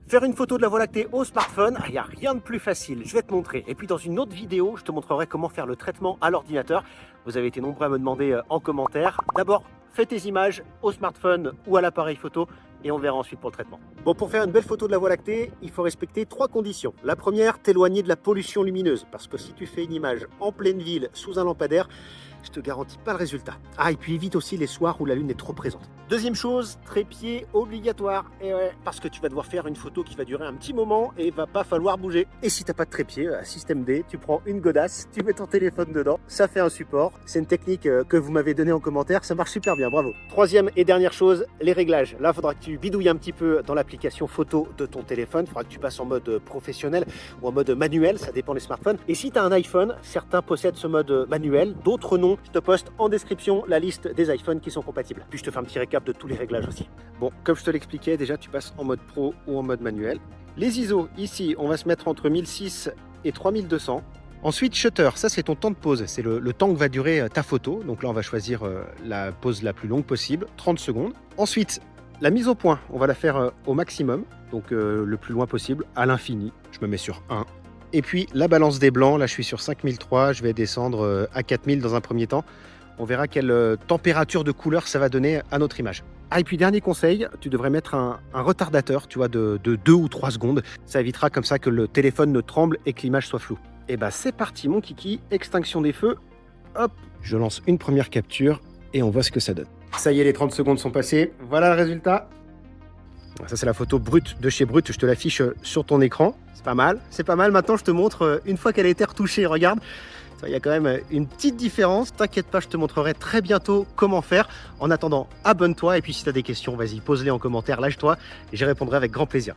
Faire une photo de la Voie lactée au smartphone, il n'y a rien de plus facile, je vais te montrer. Et puis dans une autre vidéo, je te montrerai comment faire le traitement à l'ordinateur. Vous avez été nombreux à me demander en commentaire. D'abord, fais tes images au smartphone ou à l'appareil photo et on verra ensuite pour le traitement. Bon, pour faire une belle photo de la Voie lactée, il faut respecter 3 conditions. La première, t'éloigner de la pollution lumineuse, parce que si tu fais une image en pleine ville sous un lampadaire, je te garantis pas le résultat. Ah, et puis évite aussi les soirs où la lune est trop présente. Deuxième chose, trépied obligatoire. Et ouais, parce que tu vas devoir faire une photo qui va durer un petit moment et va pas falloir bouger. Et si t'as pas de trépied, système D, tu prends une godasse, tu mets ton téléphone dedans, ça fait un support. C'est une technique que vous m'avez donnée en commentaire, ça marche super bien, bravo. Troisième et dernière chose, les réglages. Là, il faudra que tu bidouilles un petit peu dans l'application photo de ton téléphone. Il faudra que tu passes en mode professionnel ou en mode manuel, ça dépend des smartphones. Et si tu as un iPhone, certains possèdent ce mode manuel, d'autres non. Je te poste en description la liste des iPhones qui sont compatibles. Puis je te fais un petit récap de tous les réglages aussi. Bon, comme je te l'expliquais, déjà tu passes en mode pro ou en mode manuel. Les ISO, ici, on va se mettre entre 1006 et 3200. Ensuite, shutter, ça c'est ton temps de pause, c'est le temps que va durer ta photo. Donc là, on va choisir la pause la plus longue possible, 30 secondes. Ensuite, la mise au point, on va la faire au maximum, donc le plus loin possible, à l'infini. Je me mets sur 1. Et puis la balance des blancs, là je suis sur 5003, je vais descendre à 4000 dans un premier temps. On verra quelle température de couleur ça va donner à notre image. Ah, et puis dernier conseil, tu devrais mettre un retardateur, tu vois, de 2 ou 3 secondes. Ça évitera comme ça que le téléphone ne tremble et que l'image soit floue. Et bah c'est parti mon kiki, extinction des feux. Hop, je lance une première capture et on voit ce que ça donne. Ça y est, les 30 secondes sont passées. Voilà le résultat. Ça c'est la photo brute de chez Brut, je te l'affiche sur ton écran. C'est pas mal, c'est pas mal. Maintenant je te montre une fois qu'elle a été retouchée, regarde. Il y a quand même une petite différence. T'inquiète pas, je te montrerai très bientôt comment faire. En attendant, abonne-toi et puis si tu as des questions, vas-y, pose-les en commentaire, lâche-toi et j'y répondrai avec grand plaisir.